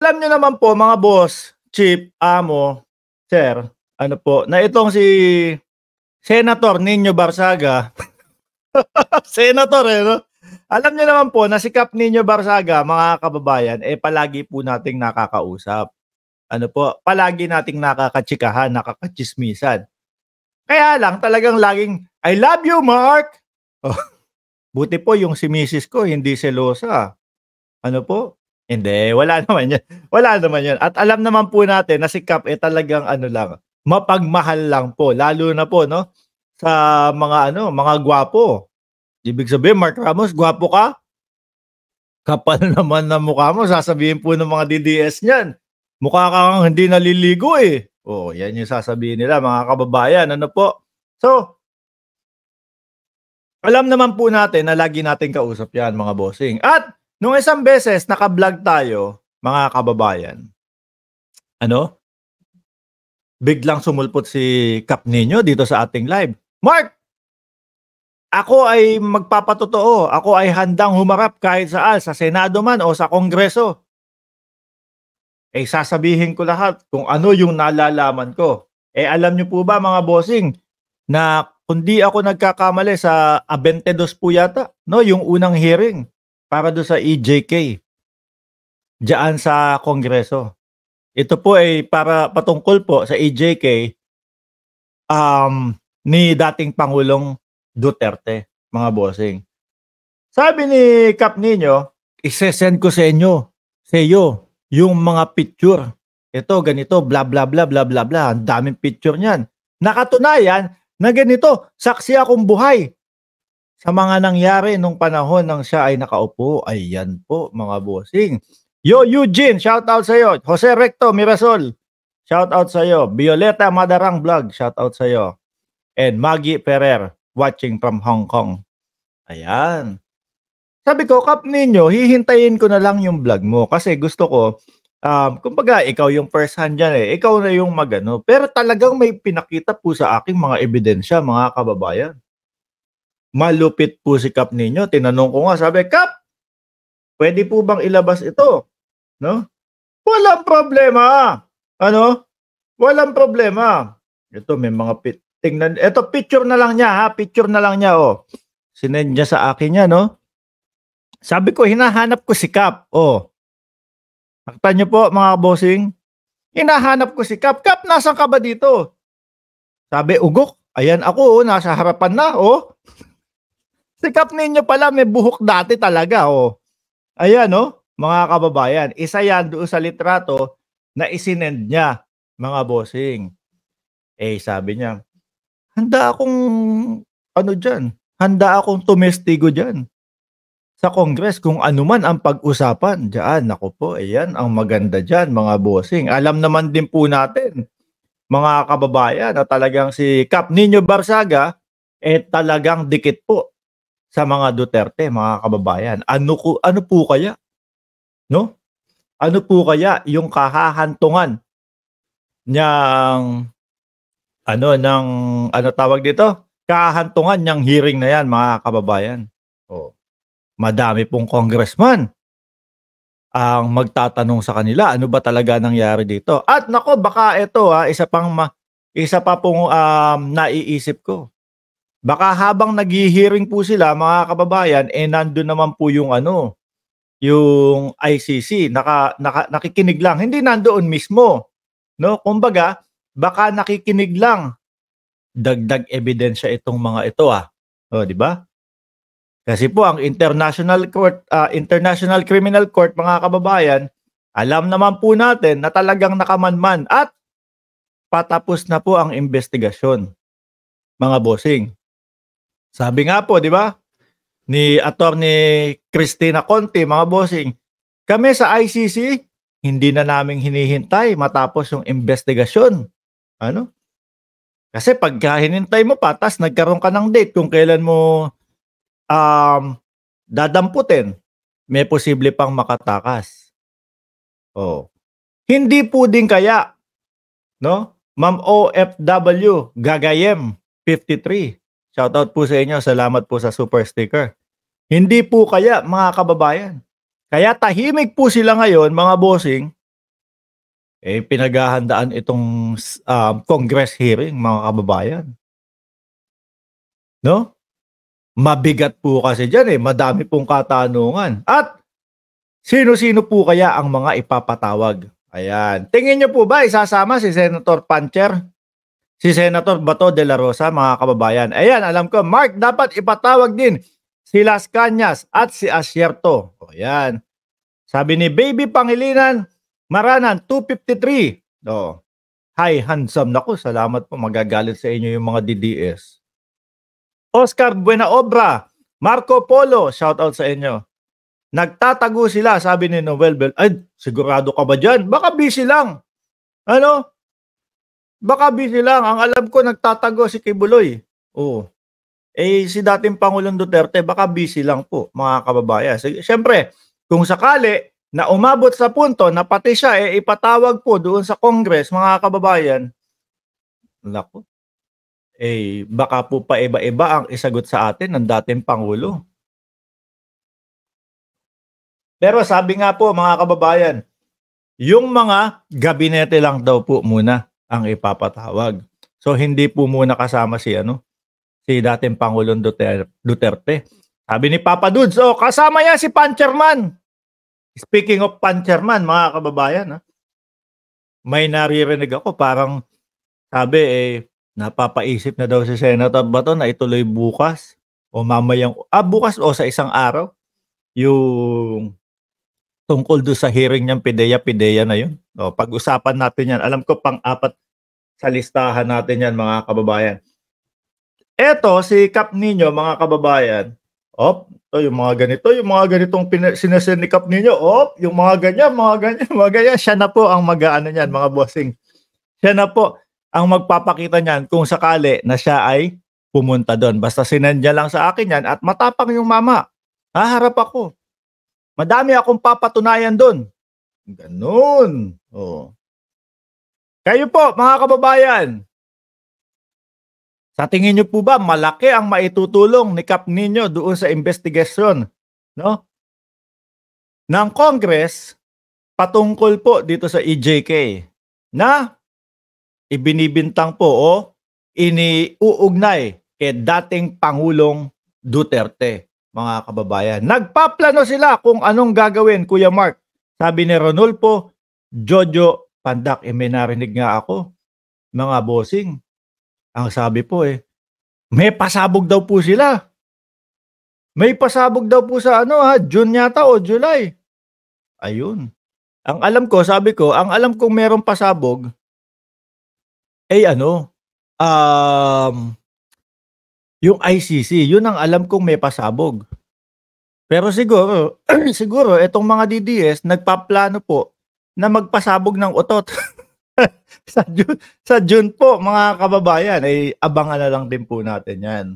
Alam niyo naman po mga boss, chief, amo, sir, ano po, na itong si Senator Nino Barsaga, senator no? Alam niyo naman po na si Kap Nino Barsaga, mga kababayan, palagi po nating nakakausap. Ano po, palagi nating nakakatsikahan, nakakachismisan. Kaya lang talagang laging, I love you, Mark! Oh, buti po yung si misis ko, hindi selosa. Ano po? Hindi, wala naman yan. Wala naman yan. At alam naman po natin na si Kap talagang ano lang, mapagmahal lang po. Lalo na po, no? Sa mga gwapo. Ibig sabihin, Mark Ramos, gwapo ka? Kapal naman na mukha mo. Sasabihin po ng mga DDS niyan. Mukha kang hindi naliligo eh. Oh, yan yung sasabihin nila, mga kababayan. Ano po? So, alam naman po natin na lagi natin kausap yan, mga bossing. At nung isang beses, naka-vlog tayo, mga kababayan. Ano? Biglang sumulpot si Kap Nino dito sa ating live. Mark! Ako ay magpapatotoo. Ako ay handang humarap kahit saan, sa Senado man o sa Kongreso. Sasabihin ko lahat kung ano yung nalalaman ko. Alam niyo po ba mga bossing, na kundi ako nagkakamali sa 22 po yata, no, yung unang hearing para do sa EJK diyan sa Kongreso. Ito po ay para patungkol po sa EJK ni dating Pangulong Duterte, mga bossing. Sabi ni Kap Nino, isesend ko sa inyo, sa iyo, yung mga picture. Ito, ganito, bla bla bla bla bla bla. Ang daming picture niyan. Nakatunayan na ganito, saksi akong buhay sa mga nangyari nung panahon nang siya ay nakaupo. Ayan po, mga bossing. Yo, Eugene, shout out sa iyo. Jose Recto Mirasol, shout out sa iyo. Violeta Madarang Vlog, shout out sa iyo. And Maggie Ferrer, watching from Hong Kong. Ayan. Sabi ko, Kap Nino, hihintayin ko na lang yung vlog mo kasi gusto ko, kumbaga, ikaw yung first hand dyan eh. Ikaw na yung magano. Pero talagang may pinakita po sa aking mga ebidensya, mga kababayan. Malupit po si Kap Nino. Tinanong ko nga, sabi, Kap, pwede po bang ilabas ito? No? Walang problema. Ano? Walang problema. Ito, may mga tingnan. Ito, picture na lang niya, ha? Picture na lang niya, oh. Sinend niya sa akin niya, no? Sabi ko, hinahanap ko si Kap. Oh. Nakita niyo po, mga bossing. Hinahanap ko si Kap. Kap, nasan ka ba dito? Sabi, ugok. Ayan ako, oh, nasa harapan na, oh. Si Kap Nino pala, may buhok dati talaga, oh. Ayan, oh, mga kababayan. Isa yan doon sa litrato na isinend niya, mga bossing. Sabi niya, handa akong, handa akong tumestigo dyan sa Congress kung ano man ang pag-usapan dyan. Naku po, ayan, ang maganda dyan, mga bossing. Alam naman din po natin, mga kababayan, na talagang si Kap Nino Barsaga, talagang dikit po sa mga Duterte, mga kababayan. Ano po kaya? No? Ano po kaya yung kahahantungan niyang tawag dito? Kahantungan niyang hearing na yan, mga kababayan. Oh. Madami pong congressman ang magtatanong sa kanila, ano ba talaga nangyari dito? At nako, baka ito isa pa pong naiisip ko. Baka habang naghi-hearing po sila, mga kababayan, nandun naman po yung yung ICC, nakikinig lang. Hindi nandoon mismo. No? Kumbaga, baka nakikinig lang. Dagdag ebidensya itong mga ito, O, di ba? Kasi po ang International Criminal Court, mga kababayan, alam naman po natin na talagang nakamanman at patapos na po ang investigasyon, mga bossing. Sabi nga po, di ba, ni Attorney Cristina Conti, mga bossing, kami sa ICC, hindi na naming hinihintay matapos yung investigasyon. Ano? Kasi pagka hinintay mo pa, tas nagkaroon ka ng date kung kailan mo dadamputin, may posible pang makatakas. Oh. Hindi po din kaya, no? Ma'am OFW, Gagayem, 53. Shoutout po sa inyo. Salamat po sa super sticker. Hindi po kaya, mga kababayan. Kaya tahimik po sila ngayon, mga bossing, pinaghahandaan itong Congress hearing, mga kababayan. No? Mabigat po kasi diyan madami pong katanungan. At sino-sino po kaya ang mga ipapatawag? Ayan. Tingin niyo po ba isasama si Senator Pancher? Si Senator Bato de la Rosa, mga kababayan? Ayan, alam ko, Mark, dapat ipatawag din si Las Cañas at si Asierto. Ayan. Sabi ni Baby Pangilinan, Maranan, 253. Oh. Hi, handsome. Naku, salamat po. Magagalit sa inyo yung mga DDS. Oscar Buenaobra, Marco Polo, shout out sa inyo. Nagtatago sila, sabi ni Noel Bell. Ay, sigurado ka ba dyan? Baka busy lang. Ano? Baka busy lang. Ang alam ko, nagtatago si Kibuloy. Oo. Si dating Pangulong Duterte, baka busy lang po, mga kababayan. Siyempre, kung sakali na umabot sa punto na pati siya ipatawag po doon sa Congress, mga kababayan, naku, baka po pa iba-iba ang isagot sa atin ng dating Pangulo. Pero sabi nga po, mga kababayan, yung mga gabinete lang daw po muna ang ipapatawag. So hindi po muna kasama si dating Pangulong Duterte. Sabi ni Papa Dudes, kasama yan si Pancherman. Speaking of Pancherman, mga kababayan, may naririnig ako, parang sabi napapaisip na daw si Senator Bato na ituloy bukas o mamayang, bukas o sa isang araw, yung tungkol doon sa hearing niyang PIDEA na yun. Pag-usapan natin yan. Alam ko pang-apat sa listahan natin yan, mga kababayan. Eto, si Cap Nino, mga kababayan, yung mga ganito, yung mga ganitong sinasend ni Cap Nino, yung mga ganyan, siya na po ang mag-ano niyan, mga bossing. Siya na po ang magpapakita niyan kung sakali na siya ay pumunta doon. Basta sinend niya lang sa akin yan at matapang yung mama. Haharap ako. Madami akong papatunayan doon. Ganun. Kayo po, mga kababayan, sa tingin niyo po ba malaki ang maitutulong ni Cap Nino doon sa investigasyon, no, ng Congress patungkol po dito sa EJK na ibinibintang po o iniuugnay kay dating Pangulong Duterte, mga kababayan. Nagpaplano sila kung anong gagawin, Kuya Mark. Sabi ni Ronulfo Jojo Pandak, may narinig nga ako, mga bossing. Ang sabi po may pasabog daw po sila. May pasabog daw po sa June yata o July. Ayun. Ang alam ko, sabi ko, ang alam kong merong pasabog yung ICC, yun ang alam kong may pasabog. Pero siguro, siguro itong mga DDS nagpaplano po na magpasabog ng utot. sa June po, mga kababayan, abangan na lang din po natin yan.